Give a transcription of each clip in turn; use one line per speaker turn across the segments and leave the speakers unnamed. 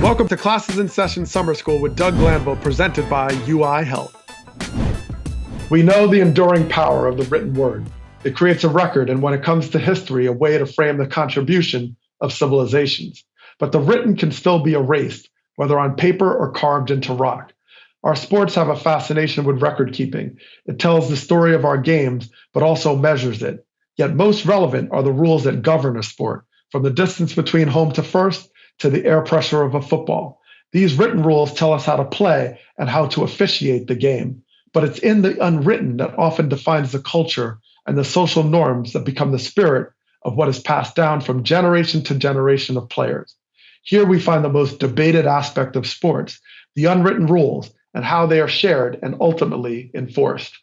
Welcome to Classes in Session Summer School with Doug Glanville, presented by UI Health. We know the enduring power of the written word. It creates a record, and when it comes to history, a way to frame the contribution of civilizations. But the written can still be erased, whether on paper or carved into rock. Our sports have a fascination with record keeping. It tells the story of our games, but also measures it. Yet most relevant are the rules that govern a sport, from the distance between home to first to the air pressure of a football. These written rules tell us how to play and how to officiate the game. But it's in the unwritten that often defines the culture and the social norms that become the spirit of what is passed down from generation to generation of players. Here we find the most debated aspect of sports, the unwritten rules, and how they are shared and ultimately enforced.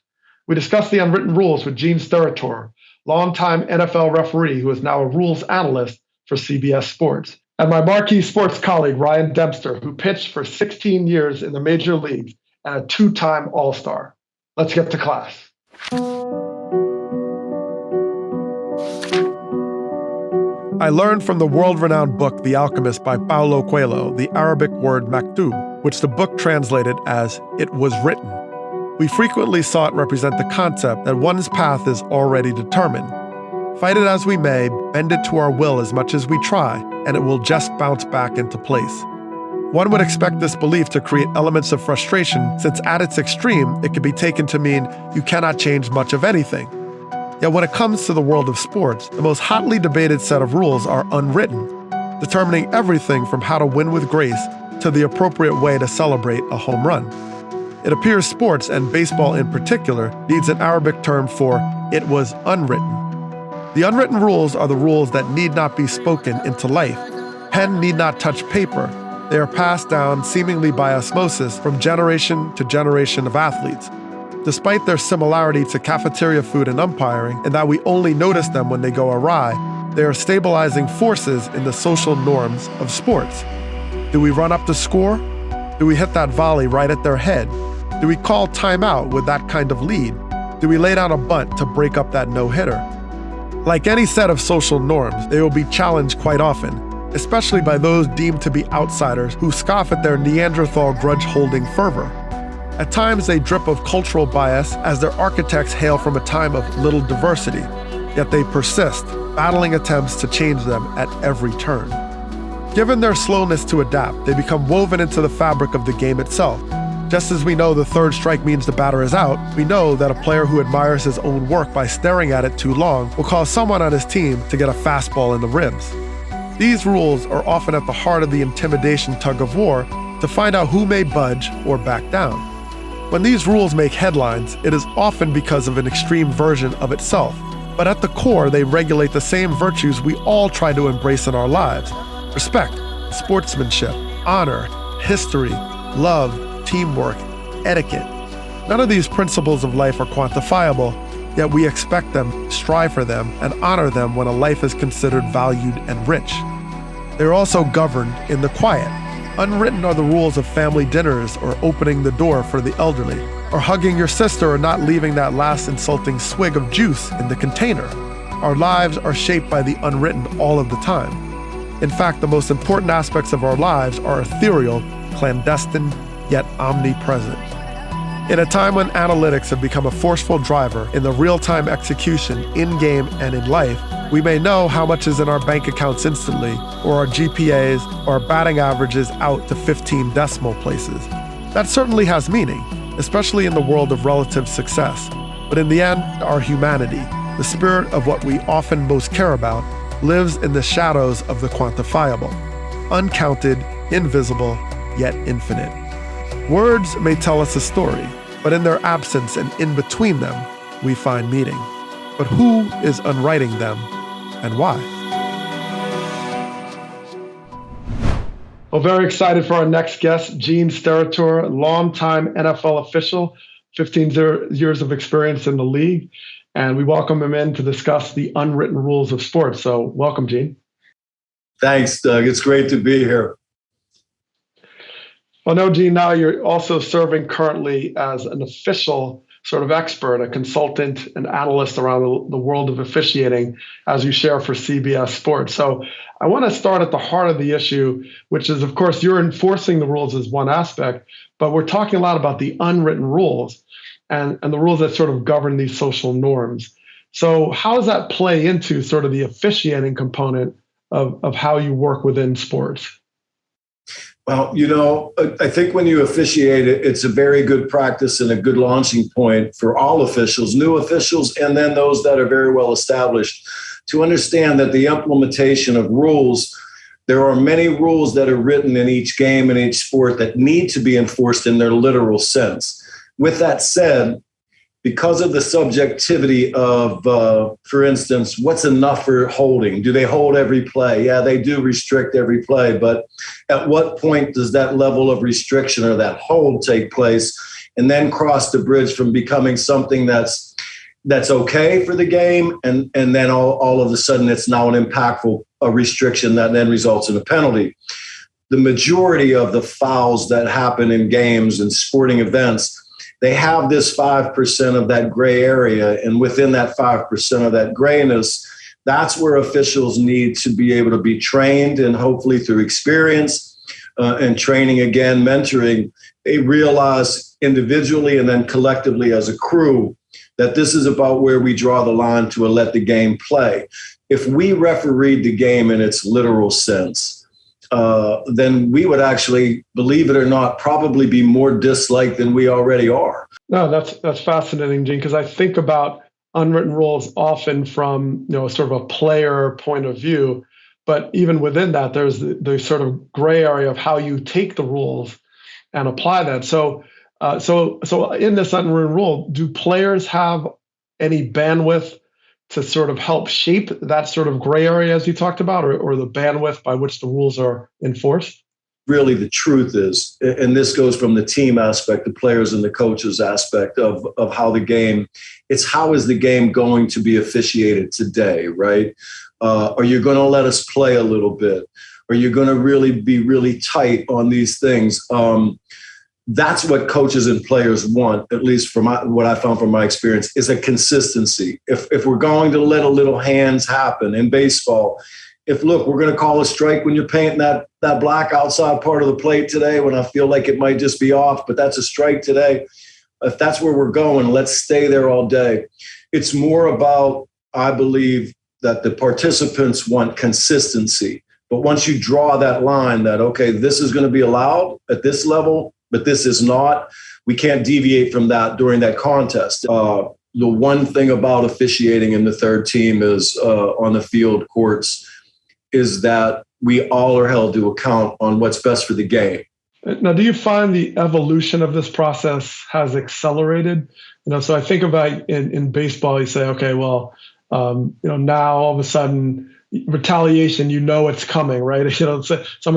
We discuss the unwritten rules with Gene Steratore, longtime NFL referee who is now a rules analyst for CBS Sports, and my marquee sports colleague, Ryan Dempster, who pitched for 16 years in the major leagues and a two-time All-Star. Let's get to class. I learned from the world-renowned book The Alchemist by Paulo Coelho the Arabic word maktub, which the book translated as "it was written." We frequently saw it represent the concept that one's path is already determined. Fight it as we may, bend it to our will as much as we try, and it will just bounce back into place. One would expect this belief to create elements of frustration, since at its extreme, it can be taken to mean you cannot change much of anything. Yet when it comes to the world of sports, the most hotly debated set of rules are unwritten, determining everything from how to win with grace to the appropriate way to celebrate a home run. It appears sports, and baseball in particular, needs an Arabic term for "it was unwritten." The unwritten rules are the rules that need not be spoken into life. Pen need not touch paper. They are passed down seemingly by osmosis from generation to generation of athletes. Despite their similarity to cafeteria food and umpiring, in that we only notice them when they go awry, they are stabilizing forces in the social norms of sports. Do we run up the score? Do we hit that volley right at their head? Do we call timeout with that kind of lead? Do we lay down a bunt to break up that no-hitter? Like any set of social norms, they will be challenged quite often, especially by those deemed to be outsiders who scoff at their Neanderthal grudge-holding fervor. At times, they drip of cultural bias as their architects hail from a time of little diversity, yet they persist, battling attempts to change them at every turn. Given their slowness to adapt, they become woven into the fabric of the game itself. Just as we know the third strike means the batter is out, we know that a player who admires his own work by staring at it too long will cause someone on his team to get a fastball in the ribs. These rules are often at the heart of the intimidation tug-of-war to find out who may budge or back down. When these rules make headlines, it is often because of an extreme version of itself, but at the core, they regulate the same virtues we all try to embrace in our lives: respect, sportsmanship, honor, history, love, teamwork, etiquette. None of these principles of life are quantifiable, yet we expect them, strive for them, and honor them when a life is considered valued and rich. They are also governed in the quiet. Unwritten are the rules of family dinners, or opening the door for the elderly, or hugging your sister, or not leaving that last insulting swig of juice in the container. Our lives are shaped by the unwritten all of the time. In fact, the most important aspects of our lives are ethereal, clandestine, yet omnipresent. In a time when analytics have become a forceful driver in the real-time execution in-game and in life, we may know how much is in our bank accounts instantly, or our GPAs, or our batting averages out to 15 decimal places. That certainly has meaning, especially in the world of relative success. But in the end, our humanity, the spirit of what we often most care about, lives in the shadows of the quantifiable, uncounted, invisible, yet infinite. Words may tell us a story, but in their absence and in between them, we find meaning. But who is unwriting them, and why? Well, very excited for our next guest, Gene Steratore, longtime NFL official, 15 years of experience in the league, and we welcome him in to discuss the unwritten rules of sports. So welcome, Gene.
Thanks, Doug. It's great to be here.
Well, no, Gene, now you're also serving currently as an official sort of expert, a consultant, an analyst around the world of officiating, as you share for CBS Sports. So I want to start at the heart of the issue, which is, of course, you're enforcing the rules as one aspect, but we're talking a lot about the unwritten rules and the rules that sort of govern these social norms. So how does that play into sort of the officiating component of how you work within sports?
Well, I think when you officiate it, it's a very good practice and a good launching point for all officials, new officials, and then those that are very well established, to understand that the implementation of rules, there are many rules that are written in each game and each sport that need to be enforced in their literal sense. With that said, because of the subjectivity of, for instance, what's enough for holding? Do they hold every play? Yeah, they do restrict every play, but at what point does that level of restriction or that hold take place and then cross the bridge from becoming something that's okay for the game and then all of a sudden it's now an impactful restriction that then results in a penalty? The majority of the fouls that happen in games and sporting events, they have this 5% of that gray area. And within that 5% of that grayness, that's where officials need to be able to be trained, and hopefully through experience and training, again, mentoring, they realize individually and then collectively as a crew that this is about where we draw the line to let the game play. If we refereed the game in its literal sense, then we would actually, believe it or not, probably be more disliked than we already are.
No, that's fascinating, Gene, because I think about unwritten rules often from sort of a player point of view, but even within that, there's the sort of gray area of how you take the rules and apply that. So in this unwritten rule, do players have any bandwidth to sort of help shape that sort of gray area as you talked about, or the bandwidth by which the rules are enforced?
Really, the truth is, and this goes from the team aspect, the players and the coaches aspect of how the game, it's how is the game going to be officiated today, right? Are you going to let us play a little bit? Are you going to really be really tight on these things? That's what coaches and players want, at least from what I found from my experience, is a consistency. If we're going to let a little hands happen in baseball, we're going to call a strike when you're painting that black outside part of the plate today, when I feel like it might just be off, but that's a strike today. If that's where we're going, let's stay there all day. It's more about, I believe, that the participants want consistency. But once you draw that line that, okay, this is going to be allowed at this level, but this is not, we can't deviate from that during that contest. The one thing about officiating in the third team is on the field courts is that we all are held to account on what's best for the game.
Now, do you find the evolution of this process has accelerated? So I think about in baseball, you say, okay, well, now all of a sudden retaliation, it's coming, right? Someone's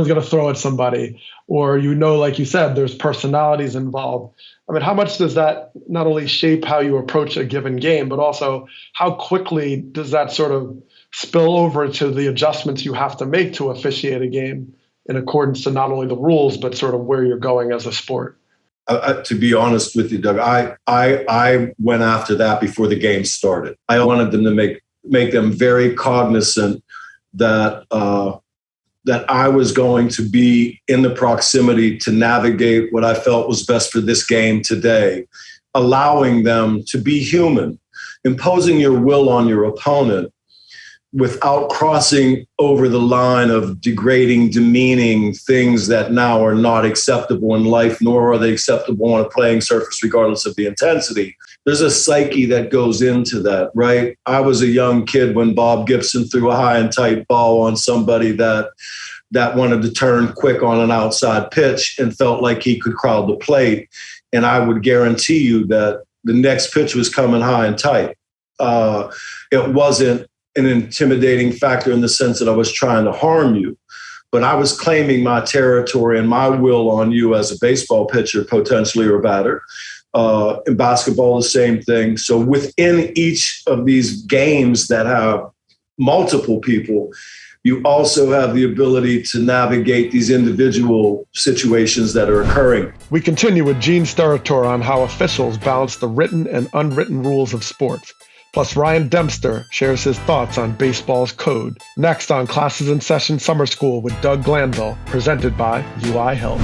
going to throw at somebody, or like you said, there's personalities involved. I mean, how much does that not only shape how you approach a given game, but also how quickly does that sort of spill over to the adjustments you have to make to officiate a game in accordance to not only the rules, but sort of where you're going as a sport?
To be honest with you, Doug, I went after that before the game started. I wanted them to make them very cognizant that I was going to be in the proximity to navigate what I felt was best for this game today, allowing them to be human, imposing your will on your opponent without crossing over the line of degrading, demeaning things that now are not acceptable in life, nor are they acceptable on a playing surface, regardless of the intensity. There's a psyche that goes into that, right? I was a young kid when Bob Gibson threw a high and tight ball on somebody that wanted to turn quick on an outside pitch and felt like he could crowd the plate. And I would guarantee you that the next pitch was coming high and tight. It wasn't an intimidating factor in the sense that I was trying to harm you, but I was claiming my territory and my will on you as a baseball pitcher, potentially, or batter. In basketball, the same thing. So within each of these games that have multiple people, you also have the ability to navigate these individual situations that are occurring.
We continue with Gene Steratore on how officials balance the written and unwritten rules of sports. Plus, Ryan Dempster shares his thoughts on baseball's code. Next on Classes in Session Summer School with Doug Glanville, presented by UI Health.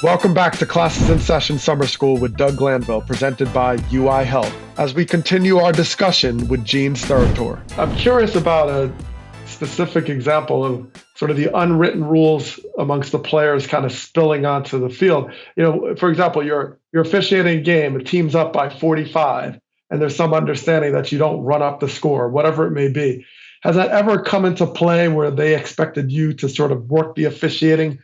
Welcome back to Classes in Session Summer School with Doug Glanville, presented by UI Health, as we continue our discussion with Gene Steratore. I'm curious about a specific example of sort of the unwritten rules amongst the players kind of spilling onto the field. For example, you're officiating a game, a team's up by 45, and there's some understanding that you don't run up the score, whatever it may be. Has that ever come into play where they expected you to sort of work the officiating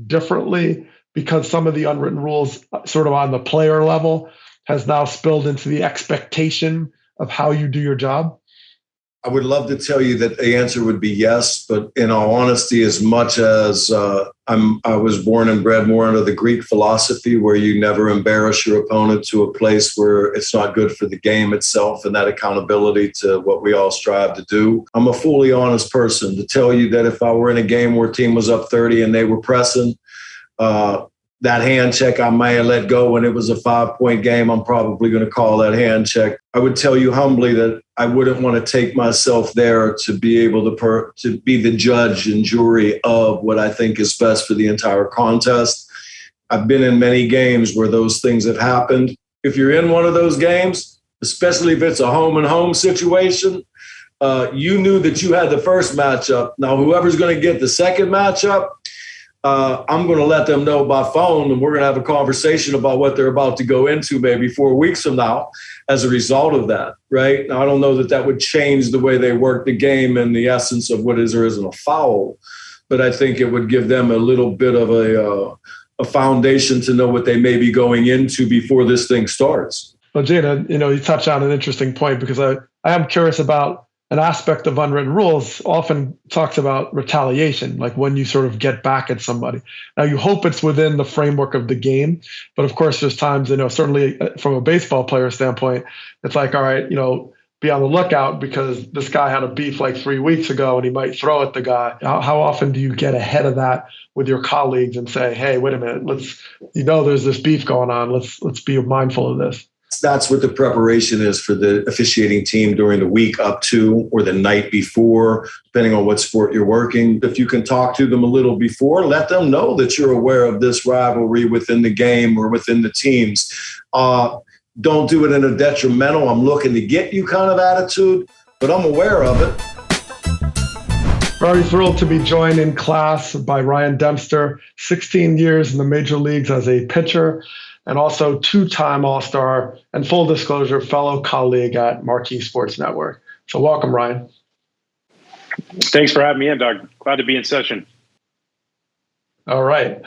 differently because some of the unwritten rules sort of on the player level has now spilled into the expectation of how you do your job?
I would love to tell you that the answer would be yes, but in all honesty, as much as I was born and bred more under the Greek philosophy where you never embarrass your opponent to a place where it's not good for the game itself, and that accountability to what we all strive to do. I'm a fully honest person to tell you that if I were in a game where a team was up 30 and they were pressing, that hand check I may have let go when it was a 5-point game, I'm probably going to call that hand check. I would tell you humbly that I wouldn't want to take myself there to be able to be the judge and jury of what I think is best for the entire contest. I've been in many games where those things have happened. If you're in one of those games, especially if it's a home and home situation, you knew that you had the first matchup. Now, whoever's going to get the second matchup, I'm going to let them know by phone, and we're going to have a conversation about what they're about to go into maybe 4 weeks from now as a result of that, right? Now, I don't know that that would change the way they work the game and the essence of what is or isn't a foul, but I think it would give them a little bit of a foundation to know what they may be going into before this thing starts.
Well, Gina, you touch on an interesting point because I am curious about an aspect of unwritten rules often talks about retaliation, like when you sort of get back at somebody. Now, you hope it's within the framework of the game, but of course, there's times, certainly from a baseball player standpoint, it's like, all right, be on the lookout because this guy had a beef like 3 weeks ago and he might throw at the guy. How often do you get ahead of that with your colleagues and say, hey, wait a minute, there's this beef going on. Let's be mindful of this.
That's what the preparation is for the officiating team during the week up to or the night before, depending on what sport you're working. If you can talk to them a little before, let them know that you're aware of this rivalry within the game or within the teams. Don't do it in a detrimental, I'm looking to get you kind of attitude, but I'm aware of it.
Very thrilled to be joined in class by Ryan Dempster, 16 years in the major leagues as a pitcher, and also two-time All-Star and full disclosure, fellow colleague at Marquee Sports Network. So welcome, Ryan.
Thanks for having me in, Doug. Glad to be in session.
All right.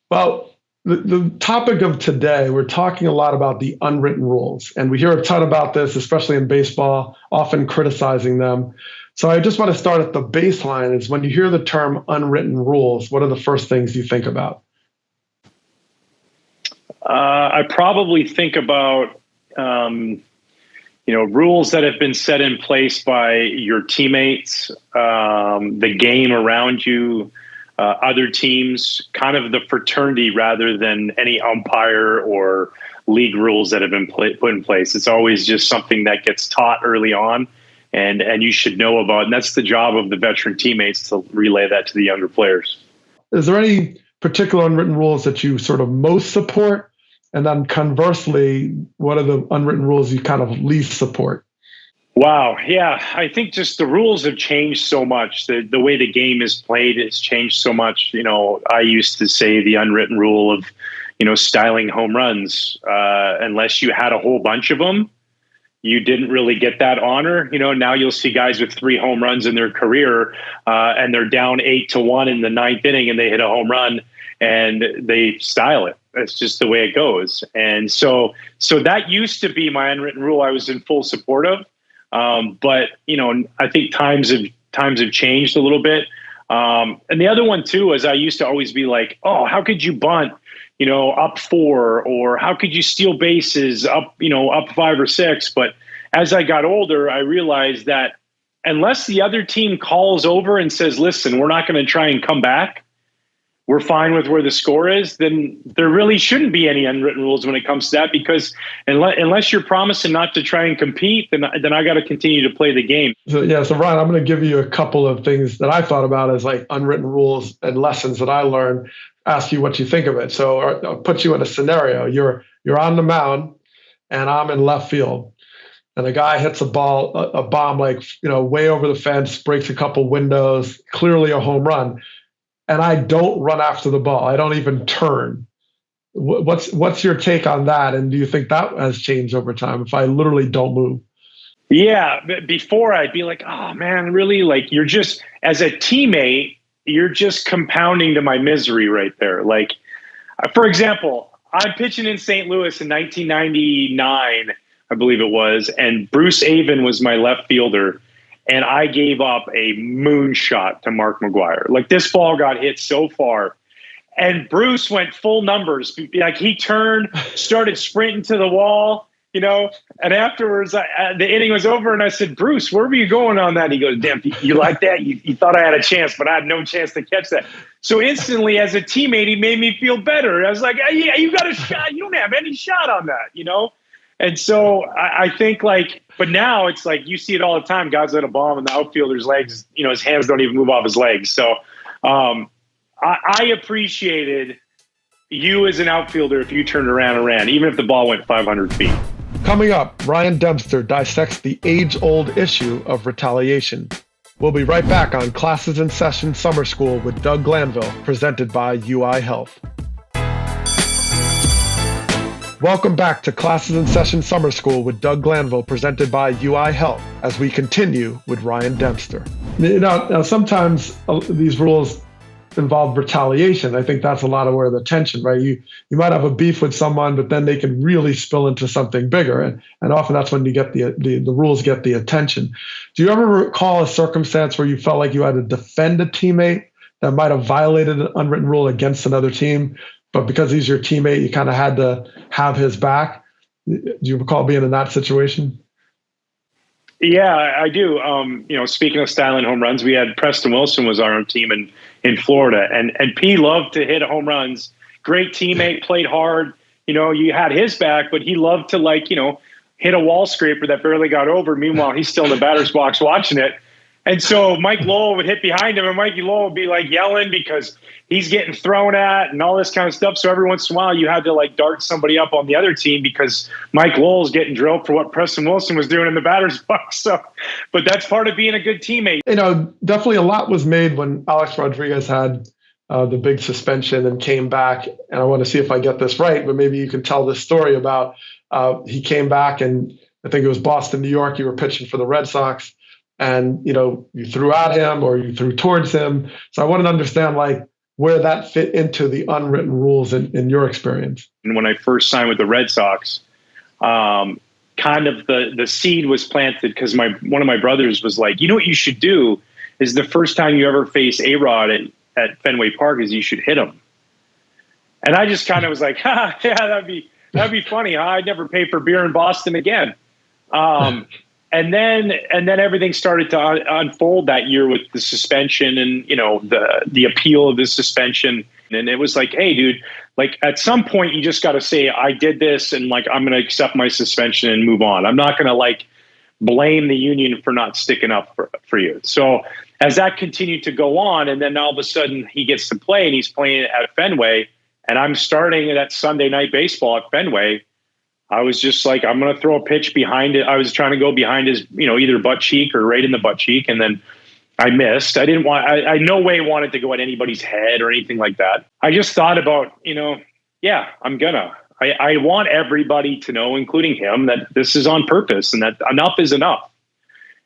Well, the topic of today, we're talking a lot about the unwritten rules, and we hear a ton about this, especially in baseball, often criticizing them. So I just want to start at the baseline is when you hear the term unwritten rules, what are the first things you think about?
I probably think about, rules that have been set in place by your teammates, the game around you, other teams, kind of the fraternity rather than any umpire or league rules that have been put in place. It's always just something that gets taught early on and you should know about. And that's the job of the veteran teammates to relay that to the younger players.
Is there any particular unwritten rules that you sort of most support? And then conversely, what are the unwritten rules you kind of least support?
Wow. Yeah. I think just the rules have changed so much. The way the game is played has changed so much. I used to say the unwritten rule of, styling home runs. Unless you had a whole bunch of them, you didn't really get that honor. Now you'll see guys with 3 home runs in their career and they're down 8-1 in the 9th inning and they hit a home run and they style it. That's just the way it goes. And so that used to be my unwritten rule I was in full support of. But, I think times have changed a little bit. And the other one too is I used to always be like, oh, how could you bunt, up 4, or how could you steal bases up, up 5 or 6? But as I got older, I realized that unless the other team calls over and says, listen, we're not going to try and come back, we're fine with where the score is, then there really shouldn't be any unwritten rules when it comes to that, because unless you're promising not to try and compete, then I got to continue to play the game.
So Ryan, I'm going to give you a couple of things that I thought about as like unwritten rules and lessons that I learned, ask you what you think of it. So I'll put you in a scenario. You're on the mound and I'm in left field, and a guy hits a bomb like, way over the fence, breaks a couple windows, clearly a home run. And I don't run after the ball. I don't even turn. What's your take on that? And do you think that has changed over time if I literally don't move?
Yeah, before I'd be like, oh man, really? Like, you're just, as a teammate, you're just compounding to my misery right there. Like, for example, I'm pitching in St. Louis in 1999, I believe it was, and Bruce Avon was my left fielder. And I gave up a moonshot to Mark McGwire. Like, this ball got hit so far. And Bruce went full numbers. Like, he turned, started sprinting to the wall, And afterwards, the inning was over, and I said, Bruce, where were you going on that? And he goes, damn, you like that? You thought I had a chance, but I had no chance to catch that. So instantly, as a teammate, he made me feel better. I was like, yeah, you got a shot. You don't have any shot on that, And so I think, like, but now it's like you see it all the time. Guys let a bomb and the outfielder's legs, his hands don't even move off his legs. So I appreciated you as an outfielder if you turned around and ran, even if the ball went 500 feet.
Coming up, Ryan Dempster dissects the age-old issue of retaliation. We'll be right back on Classes in Session Summer School with Doug Glanville, presented by UI Health. Welcome back to Classes in Session Summer School with Doug Glanville, presented by UI Health, as we continue with Ryan Dempster. Now sometimes these rules involve retaliation. I think that's a lot of where the tension, right? You might have a beef with someone, but then they can really spill into something bigger. And often that's when you get the rules get the attention. Do you ever recall a circumstance where you felt like you had to defend a teammate that might have violated an unwritten rule against another team, but because he's your teammate, you kind of had to have his back? Do you recall being in that situation?
Yeah, I do. Speaking of styling home runs, we had Preston Wilson was on our team in Florida, and P loved to hit home runs. Great teammate, played hard. You had his back, but he loved to hit a wall scraper that barely got over. Meanwhile, he's still in the batter's box watching it. And so Mike Lowell would hit behind him, and Mikey Lowell would be like yelling because he's getting thrown at and all this kind of stuff. So every once in a while, you had to dart somebody up on the other team because Mike Lowell's getting drilled for what Preston Wilson was doing in the batter's box. So, but that's part of being a good teammate.
Definitely a lot was made when Alex Rodriguez had the big suspension and came back. And I want to see if I get this right, but maybe you can tell this story about he came back, and I think it was Boston, New York. You were pitching for the Red Sox. And, you threw at him or you threw towards him. So I wanted to understand, where that fit into the unwritten rules in your experience.
And when I first signed with the Red Sox, kind of the seed was planted because one of my brothers was like, what you should do is the first time you ever face A-Rod at Fenway Park is you should hit him. And I just kind of was like, yeah, that'd be funny. Huh? I'd never pay for beer in Boston again. And then everything started to unfold that year with the suspension and, the appeal of the suspension. And it was like, hey, dude, at some point you just got to say, I did this, and I'm going to accept my suspension and move on. I'm not going to blame the union for not sticking up for you. So as that continued to go on, and then all of a sudden he gets to play and he's playing at Fenway, and I'm starting that Sunday night baseball at Fenway, I was just like, I'm going to throw a pitch behind it. I was trying to go behind his, either butt cheek or right in the butt cheek. And then I missed. I no way wanted to go at anybody's head or anything like that. I just thought about, I want everybody to know, including him, that this is on purpose and that enough is enough.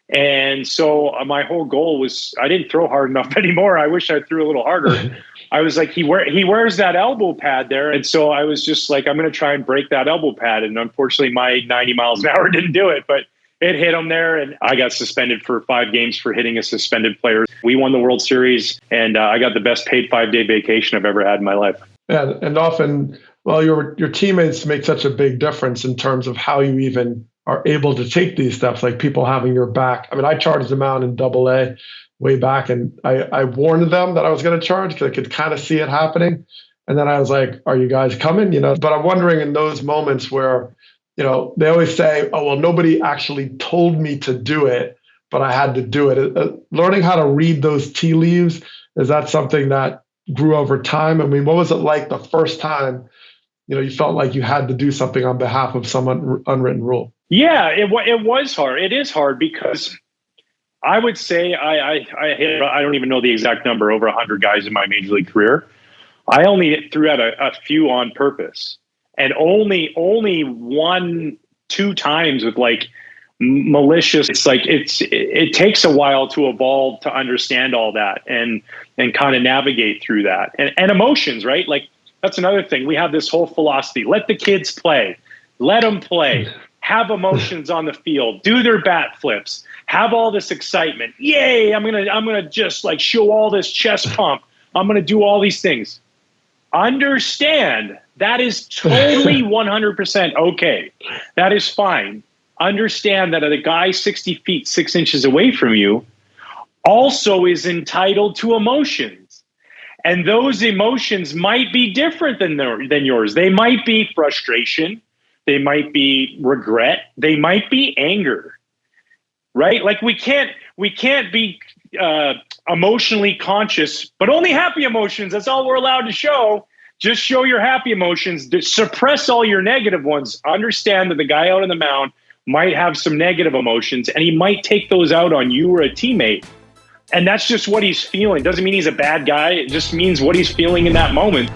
And so my whole goal was, I didn't throw hard enough anymore. I wish I threw a little harder. I was like, he wears that elbow pad there. And so I was just like, I'm going to try and break that elbow pad. And unfortunately, my 90 miles an hour didn't do it. But it hit him there, and I got suspended for 5 games for hitting a suspended player. We won the World Series, and I got the best paid 5-day vacation I've ever had in my life.
Yeah, and often, well, your teammates make such a big difference in terms of how you even are able to take these steps, like people having your back. I mean, I charged them out in AA way back, and I warned them that I was going to charge because I could kind of see it happening. And then I was like, are you guys coming? But I'm wondering in those moments where, they always say, oh, well, nobody actually told me to do it, but I had to do it. Learning how to read those tea leaves, is that something that grew over time? I mean, what was it like the first time, you felt like you had to do something on behalf of some unwritten rule?
Yeah, it was hard. It is hard because I would say I hit, I don't even know the exact number, over 100 guys in my major league career. I only threw out a few on purpose, and only 1-2 times with like malicious. It's like it takes a while to evolve to understand all that and kind of navigate through that and emotions, right? Like that's another thing. We have this whole philosophy: let the kids play, let them play, have emotions on the field, do their bat flips, have all this excitement. Yay! I'm gonna just like show all this chest pump. I'm gonna do all these things. Understand that is totally 100% okay. That is fine. Understand that a guy 60 feet, 6 inches away from you also is entitled to emotions. And those emotions might be different than yours. They might be frustration. They might be regret. They might be anger, right? Like we can't be emotionally conscious, but only happy emotions. That's all we're allowed to show. Just show your happy emotions. Suppress all your negative ones. Understand that the guy out on the mound might have some negative emotions, and he might take those out on you or a teammate. And that's just what he's feeling. Doesn't mean he's a bad guy. It just means what he's feeling in that moment.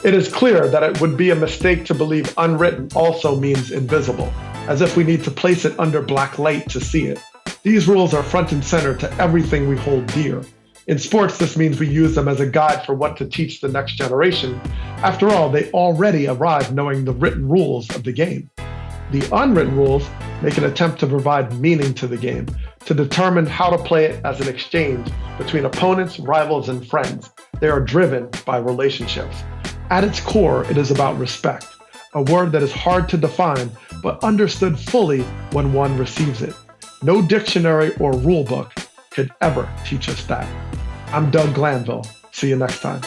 It is clear that it would be a mistake to believe unwritten also means invisible, as if we need to place it under black light to see it. These rules are front and center to everything we hold dear. In sports, this means we use them as a guide for what to teach the next generation. After all, they already arrive knowing the written rules of the game. The unwritten rules make an attempt to provide meaning to the game, to determine how to play it as an exchange between opponents, rivals, and friends. They are driven by relationships. At its core, it is about respect, a word that is hard to define, but understood fully when one receives it. No dictionary or rule book could ever teach us that. I'm Doug Glanville. See you next time.